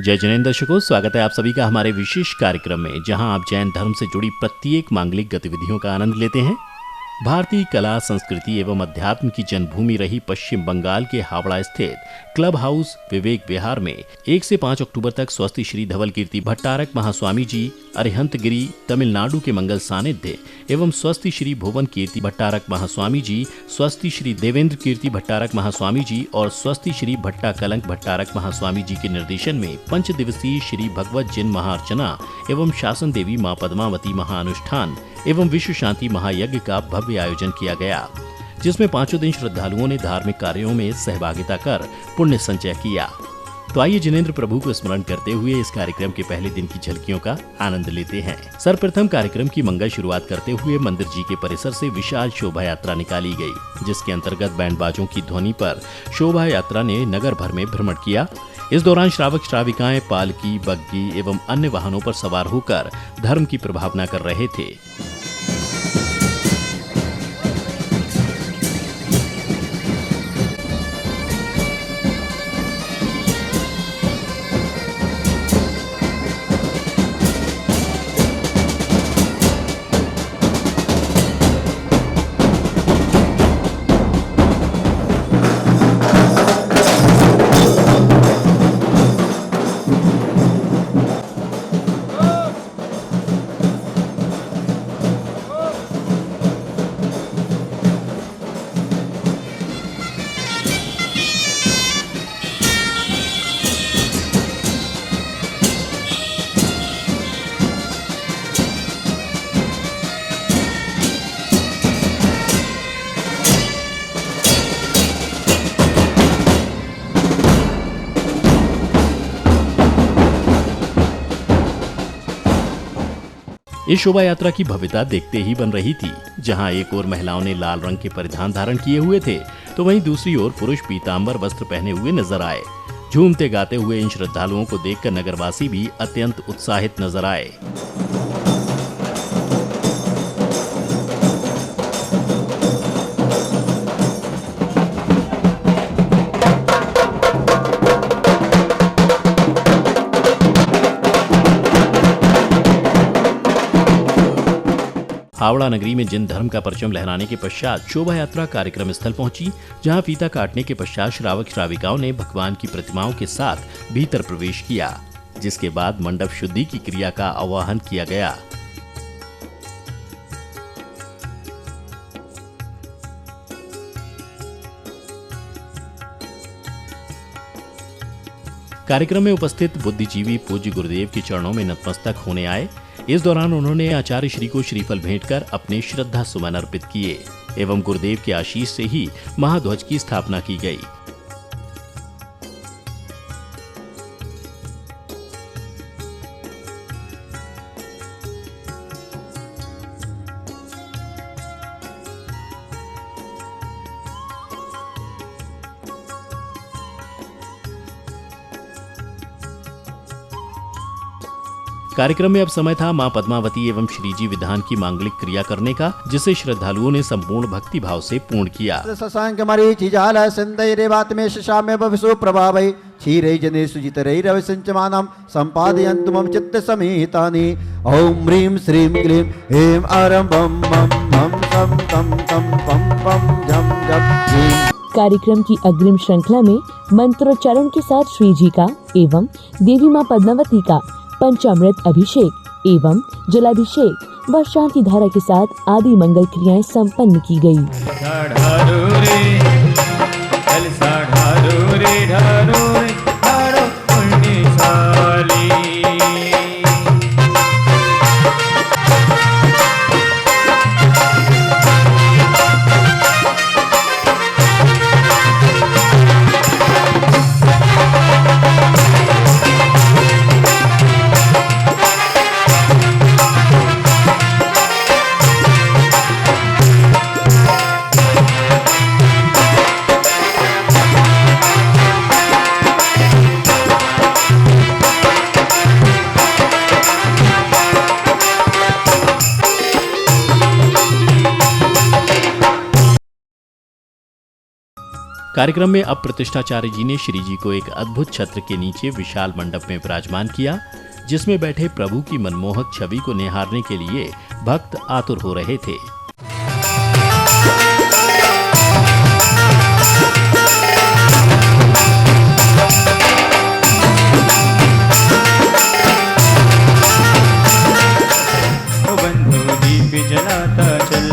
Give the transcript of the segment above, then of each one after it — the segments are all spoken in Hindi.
जय जैन दर्शकों, स्वागत है आप सभी का हमारे विशेष कार्यक्रम में, जहां आप जैन धर्म से जुड़ी प्रत्येक मांगलिक गतिविधियों का आनंद लेते हैं। भारतीय कला, संस्कृति एवं अध्यात्म की जन्मभूमि रही पश्चिम बंगाल के हावड़ा स्थित क्लब हाउस विवेक विहार में 1 से 5 अक्टूबर तक स्वस्ति श्री धवल कीर्ति भट्टारक महास्वामी जी, अरिहंतगिरी तमिलनाडु के मंगल सानिध्य एवं स्वस्ति श्री भुवन कीर्ति भट्टारक महास्वामी जी, स्वस्ति श्री देवेंद्र कीर्ति भट्टारक महास्वामी जी और स्वस्ति श्री भट्टा कलंक भट्टारक महास्वामी जी के निर्देशन में 5 दिवसीय श्री भगवत जिन महार्चना एवं शासन देवी मां पद्मावती महाअनुष्ठान एवं विश्व शांति महायज्ञ का भव्य आयोजन किया गया, जिसमें 5 दिन श्रद्धालुओं ने धार्मिक कार्यों में सहभागिता कर पुण्य संचय किया। तो आइए जिनेंद्र प्रभु को स्मरण करते हुए इस कार्यक्रम के पहले दिन की झलकियों का आनंद लेते हैं। सर्वप्रथम कार्यक्रम की मंगल शुरुआत करते हुए मंदिर जी के परिसर से विशाल शोभा यात्रा निकाली गई, जिसके अंतर्गत बैंड बाजों की ध्वनि पर शोभा यात्रा ने नगर भर में भ्रमण किया। इस दौरान श्रावक श्राविकाएं पालकी, बग्गी एवं अन्य वाहनों पर सवार होकर धर्म की प्रभावना कर रहे थे। इस शोभा यात्रा की भव्यता देखते ही बन रही थी। जहां एक ओर महिलाओं ने लाल रंग के परिधान धारण किए हुए थे, तो वहीं दूसरी ओर पुरुष पीतांबर वस्त्र पहने हुए नजर आए। झूमते गाते हुए इन श्रद्धालुओं को देखकर नगरवासी भी अत्यंत उत्साहित नजर आए। हावड़ा नगरी में जिन धर्म का परचम लहराने के पश्चात शोभा यात्रा कार्यक्रम स्थल पहुंची, जहां फीता काटने के पश्चात श्रावक श्राविकाओं ने भगवान की प्रतिमाओं के साथ भीतर प्रवेश किया, जिसके बाद मंडप शुद्धि की क्रिया का आवाहन किया गया। कार्यक्रम में उपस्थित बुद्धिजीवी पूज्य गुरुदेव के चरणों में नतमस्तक होने आए। इस दौरान उन्होंने आचार्य श्री को श्रीफल भेंट कर अपने श्रद्धा सुमन अर्पित किए एवं गुरुदेव के आशीष से ही महाध्वज की स्थापना की गई। कार्यक्रम में अब समय था मां पद्मावती एवं श्रीजी विधान की मांगलिक क्रिया करने का, जिसे श्रद्धालुओं ने संपूर्ण भक्ति भाव से पूर्ण किया। शशांक मरीचिजाल सिंधैरेवात्मे शशाम्य भविषो प्रभावै क्षीरै जने सुजितरै रविसंचमानं सम्पादयन्तु मम चित्त समेतानि। ओम ह्रीं श्रीं क्लीं ऐं आरं बम बम बम सम तम तम पम पम झम झम। कार्यक्रम की अग्रिम श्रृंखला में मंत्रोच्चारण के साथ श्री जी का एवं देवी मां पद्मावती का पंचामृत अभिषेक एवं जलाभिषेक व शांति धारा के साथ आदि मंगल क्रियाएं संपन्न की गयी। कार्यक्रम में अब प्रतिष्ठाचार्य जी ने श्री जी को एक अद्भुत छत्र के नीचे विशाल मंडप में विराजमान किया, जिसमें बैठे प्रभु की मनमोहक छवि को निहारने के लिए भक्त आतुर हो रहे थे। बंधु दीप जलाता चल,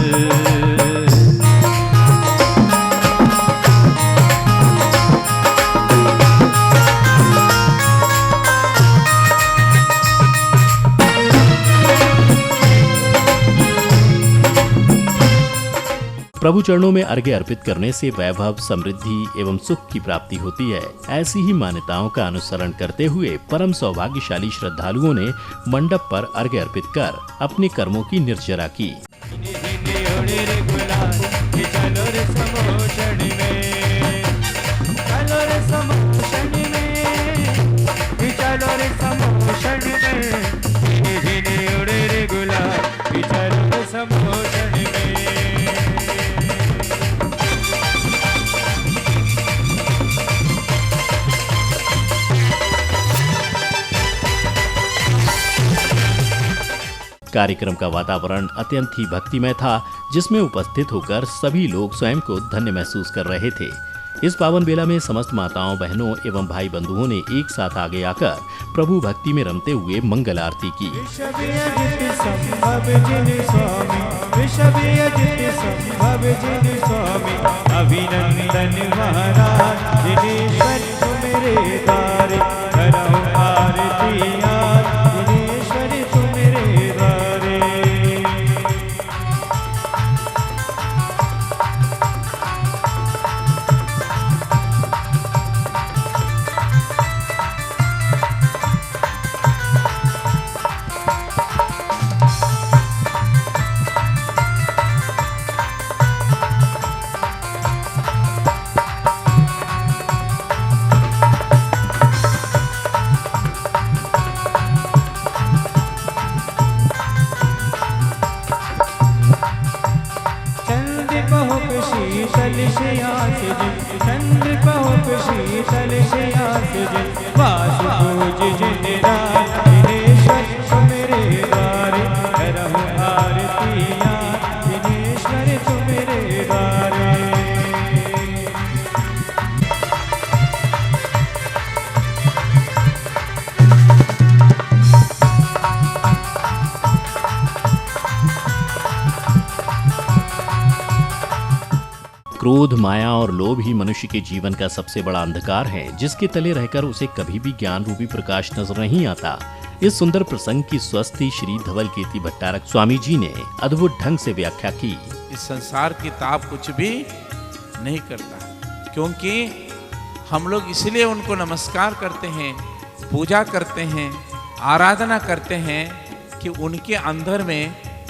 प्रभु चरणों में अर्घ्य अर्पित करने से वैभव, समृद्धि एवं सुख की प्राप्ति होती है। ऐसी ही मान्यताओं का अनुसरण करते हुए परम सौभाग्यशाली श्रद्धालुओं ने मंडप पर अर्घ्य अर्पित कर अपने कर्मों की निर्जरा की। कार्यक्रम का वातावरण अत्यंत ही भक्तिमय था, जिसमें उपस्थित होकर सभी लोग स्वयं को धन्य महसूस कर रहे थे। इस पावन बेला में समस्त माताओं, बहनों एवं भाई बंधुओं ने एक साथ आगे आकर प्रभु भक्ति में रमते हुए मंगल आरती की। अभिनंदन महाराज दिनेश्वर तुम्हारे द्वारे, करहु आरती आज दिनेश्वर तुम्हारे द्वारे। शीतल शयास जिन, चंद्र पहुप शीतल शयास जिन, वास पूज जिन राज दिनेश्वर तुम्हारे द्वारे, करहु आरती आज दिनेश्वर तुम्हारे द्वारे। क्रोध, माया और लोभ ही मनुष्य के जीवन का सबसे बड़ा अंधकार है, जिसके तले रहकर उसे कभी भी ज्ञान रूपी प्रकाश नजर नहीं आता। इस सुंदर प्रसंग की स्वस्ति श्री धवल कीर्ति भट्टारक स्वामी जी ने अद्भुत ढंग से व्याख्या की। इस संसार की ताप कुछ भी नहीं करता, क्योंकि हम लोग इसलिए उनको नमस्कार करते हैं, पूजा करते हैं, आराधना करते हैं कि उनके अंदर में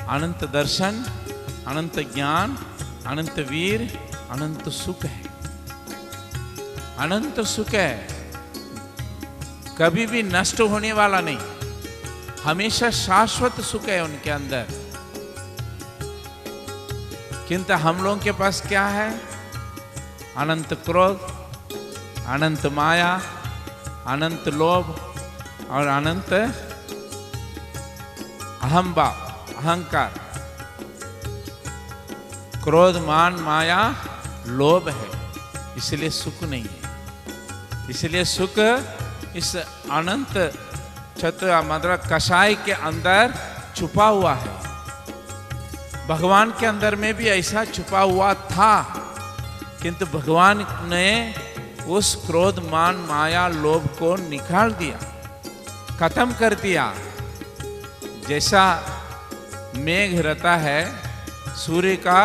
अनंत दर्शन, अनंत ज्ञान, अनंत वीर, अनंत सुख है। अनंत सुख है, कभी भी नष्ट होने वाला नहीं, हमेशा शाश्वत सुख है उनके अंदर। किंतु हम लोगों के पास क्या है? अनंत क्रोध, अनंत माया, अनंत लोभ और अनंत अहंभाव, अहंकार। क्रोध, मान, माया, लोभ है, इसलिए सुख नहीं है। इसलिए सुख इस अनंत चतुर मतलब कषाय के अंदर छुपा हुआ है। भगवान के अंदर में भी ऐसा छुपा हुआ था, किंतु भगवान ने उस क्रोध, मान, माया, लोभ को निकाल दिया, खत्म कर दिया। जैसा मेघ रहता है, सूर्य का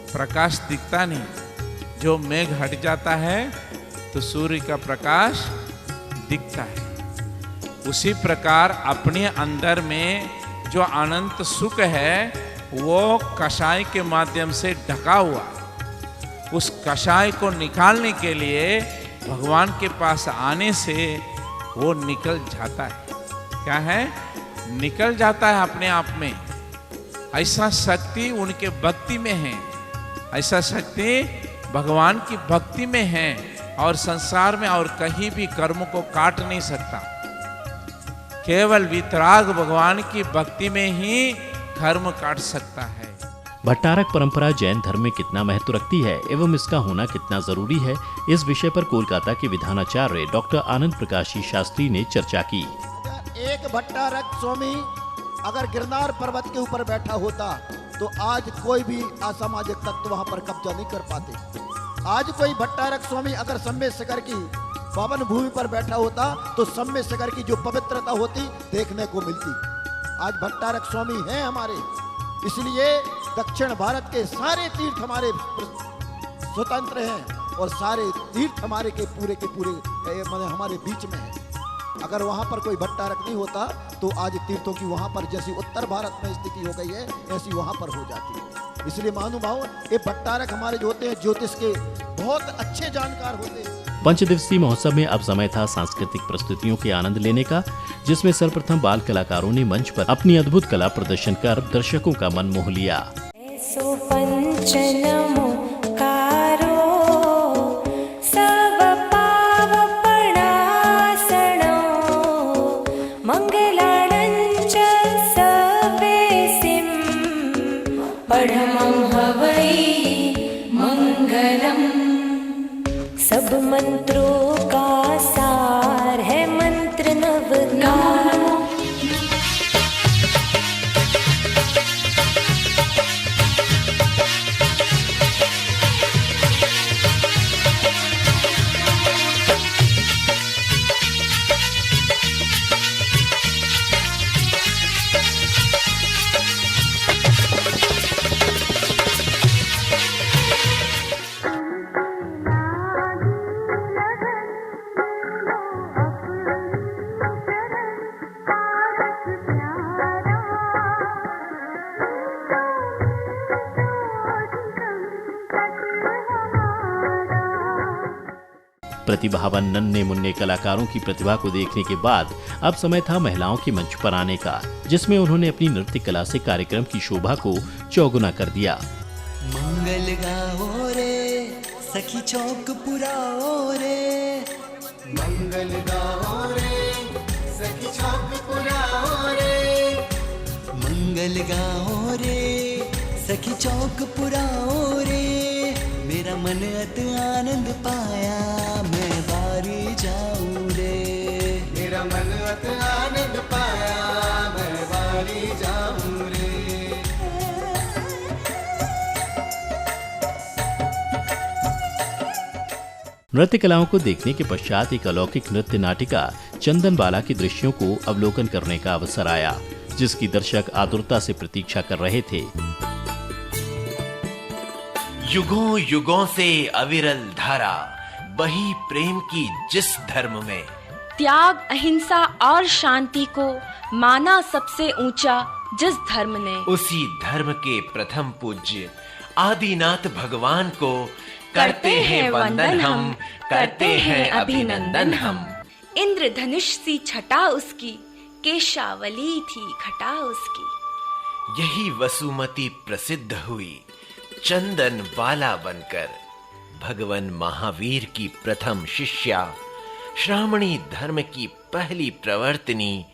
प्रकाश दिखता नहीं, जो मेघ हट जाता है तो सूर्य का प्रकाश दिखता है। उसी प्रकार अपने अंदर में जो अनंत सुख है वो कषाय के माध्यम से ढका हुआ, उस कषाय को निकालने के लिए भगवान के पास आने से वो निकल जाता है। क्या है? निकल जाता है अपने आप में। ऐसा शक्ति उनके भक्ति में है, ऐसा शक्ति भगवान की भक्ति में है और संसार में और कहीं भी कर्म को काट नहीं सकता। केवल वितराग भगवान की भक्ति में ही कर्म काट सकता है। भट्टारक परंपरा जैन धर्म में कितना महत्व रखती है एवं इसका होना कितना जरूरी है, इस विषय पर कोलकाता के विधानाचार्य डॉक्टर आनंद प्रकाशी शास्त्री ने चर्चा की। एक भट्टारक स्वामी अगर गिरनार पर्वत के ऊपर बैठा होता तो आज कोई भी असामाजिक तत्व वहां पर कब्जा नहीं कर पाते। आज कोई भट्टारक स्वामी अगर सम्य सागर की पावन भूमि पर बैठा होता तो सम्य सागर की जो पवित्रता होती देखने को मिलती। आज भट्टारक स्वामी हैं हमारे, इसलिए दक्षिण भारत के सारे तीर्थ हमारे स्वतंत्र हैं और सारे तीर्थ हमारे के पूरे हमारे बीच में हैं। अगर वहां पर कोई भट्टारक नहीं होता तो आज तीर्थों की वहां पर जैसी उत्तर भारत में स्थिति हो गई है ऐसी वहां पर हो जाती। इसलिए महानुभाव ये भट्टारक हमारे जो होते हैं ज्योतिष के बहुत अच्छे जानकार होते हैं। पंचदिवसीय महोत्सव में अब समय था सांस्कृतिक प्रस्तुतियों के आनंद लेने का, जिसमें सर्वप्रथम बाल कलाकारों ने मंच पर अपनी अद्भुत कला प्रदर्शन कर दर्शकों का मन मोह लिया। सब मंत्रों का सार है मंत्र नवकार। प्रतिभावान नन्हे मुन्ने कलाकारों की प्रतिभा को देखने के बाद अब समय था महिलाओं के मंच पर आने का, जिसमें उन्होंने अपनी नृत्य कला से कार्यक्रम की शोभा को चौगुना कर दिया। मंगल गाओ रे सखी चौक पुराओ रे, मंगल गाओ रे सखी चौक पुराओ रे, मंगल गाओ रे सखी चौक पुराओ रे, मेरा मन अत आनंद पाया मैं बारी जाऊं रे, मेरा मन अत आनंद पाया मैं बारी जाऊं रे। नृत्य कलाओं को देखने के पश्चात एक अलौकिक नृत्य नाटिका चंदनबाला के दृश्यों को अवलोकन करने का अवसर आया, जिसकी दर्शक आतुरता से प्रतीक्षा कर रहे थे। युगों युगों से अविरल धारा बही प्रेम की जिस धर्म में, त्याग अहिंसा और शांति को माना सबसे ऊंचा जिस धर्म ने, उसी धर्म के प्रथम पूज्य आदिनाथ भगवान को करते हैं वंदन हम, करते हैं अभिनंदन हम। इंद्रधनुष सी छटा उसकी, केशावली थी घटा उसकी, यही वसुमती प्रसिद्ध हुई चंदन बाला बनकर, भगवान महावीर की प्रथम शिष्या, श्रामणी धर्म की पहली प्रवर्तनी।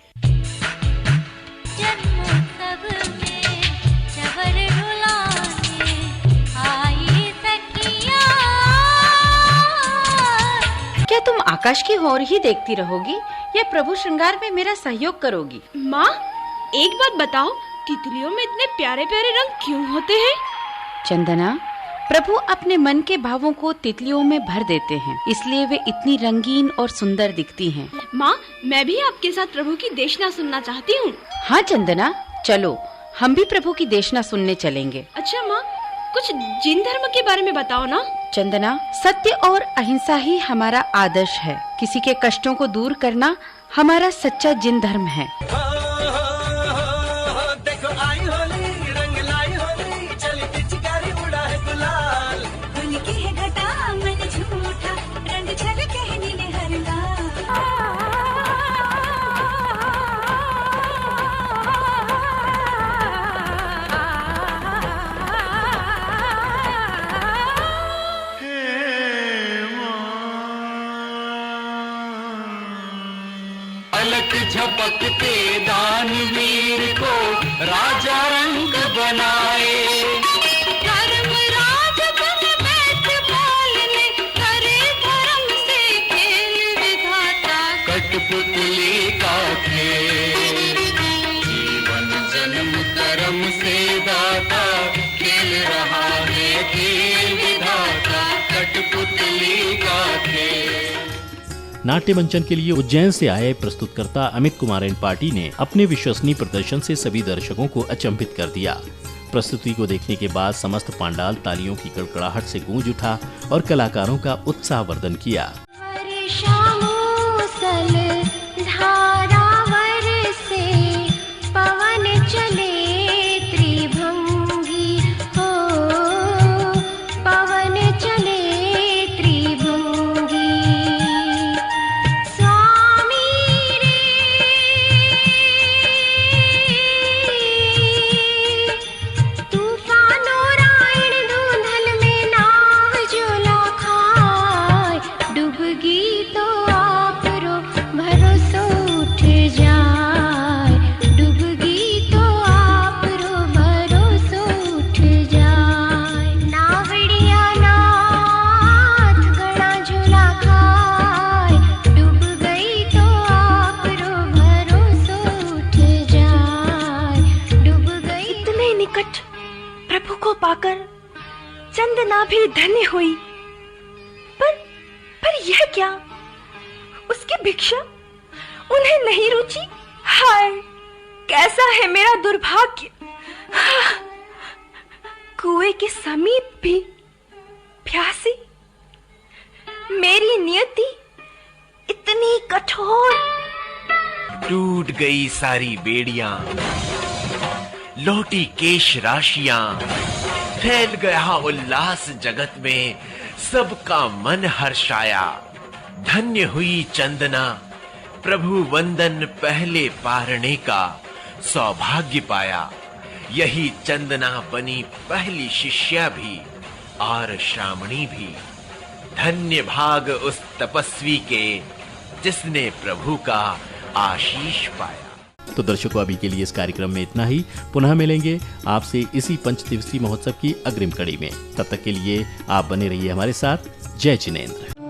क्या तुम आकाश की ओर ही देखती रहोगी या प्रभु श्रृंगार में मेरा सहयोग करोगी? माँ, एक बात बताओ, तितलियों में इतने प्यारे प्यारे रंग क्यों होते हैं? चंदना, प्रभु अपने मन के भावों को तितलियों में भर देते हैं, इसलिए वे इतनी रंगीन और सुंदर दिखती हैं। माँ, मैं भी आपके साथ प्रभु की देशना सुनना चाहती हूँ। हाँ चंदना, चलो हम भी प्रभु की देशना सुनने चलेंगे। अच्छा माँ, कुछ जिन धर्म के बारे में बताओ ना। चंदना, सत्य और अहिंसा ही हमारा आदर्श है। किसी के कष्टों को दूर करना हमारा सच्चा जिन धर्म है। झपकते दानवीर को राजा रंग बनाए। धर्मराज बन बैठ बोलने, करे धर्म से खेल विधाता। कठपुतली का खेल, जीवन जन्म कर्म से दाता, खेल रहा है खेल विधाता, कठपुतली का खेल। नाट्य मंचन के लिए उज्जैन से आए प्रस्तुतकर्ता अमित कुमार एंड पार्टी ने अपने विश्वसनीय प्रदर्शन से सभी दर्शकों को अचंभित कर दिया। प्रस्तुति को देखने के बाद समस्त पांडाल तालियों की कड़कड़ाहट से गूंज उठा और कलाकारों का उत्साहवर्धन किया। पवन चले त्रिभंगी हो, पवन चले त्रिभंगी। स्वामी रे तूफानो रायण धुंधल में नाव जोला खाए, डूबगी तो आप रो भरोसो उठ जाए, डूबगी तो आप रो भरोसो उठ जाए। नावड़िया नाथ गणा झूला खाए, डूब गई तो आप रो भरोसो उठ जाए, डूब गई। इतने निकट प्रभु को पाकर चंदना भी धन्य हुई, पर यह क्या, उसकी भिक्षा उन्हें नहीं रुचि। हाय, कैसा है मेरा दुर्भाग्य। कुएं के समीप भी प्यासी, मेरी नियति इतनी कठोर। टूट गई सारी बेड़ियां, लौटी केश राशियां, फैल गया उल्लास जगत में, सबका मन हर्षाया। धन्य हुई चंदना, प्रभु वंदन पहले पारने का सौभाग्य पाया। यही चंदना बनी पहली शिष्या भी और श्रामणी भी। धन्य भाग उस तपस्वी के जिसने प्रभु का आशीष पाया। तो दर्शकों, अभी के लिए इस कार्यक्रम में इतना ही। पुनः मिलेंगे आपसे इसी पंचदिवसीय महोत्सव की अग्रिम कड़ी में। तब तक के लिए आप बने रहिए हमारे साथ। जय जिनेंद्र।